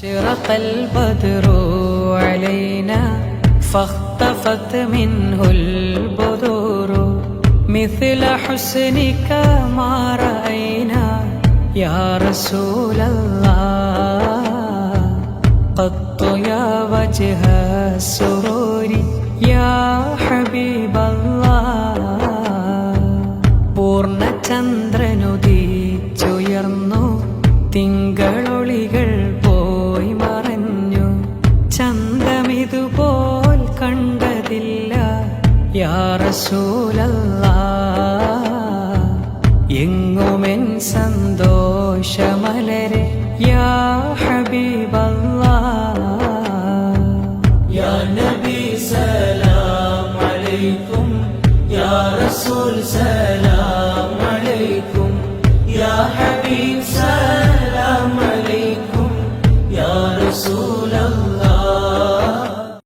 شرق البدر علينا فاختفت منه البذور مثل حسنك ما رأينا يا رسول الله قط يا وجه السرور يا حبيب الله പൂർണ്ണചന്ദ്രനുദിച്ചുയർന്നു തിങ്കളൊളികൾ പോയി മറഞ്ഞു ചന്തമിതുപോൽ കണ്ടതില്ല യാ റസൂലല്ലാഹ് എങ്ങുമെൻ സന്തോഷമലരെ യാ ഹബീബല്ലാഹ് യാ നബി സലാം അലൈക്കും യാ റസൂൽ സലാം അലൈക്കും യാ ഹബീബ് സലാം അലൈക്കും യാ റസൂൽ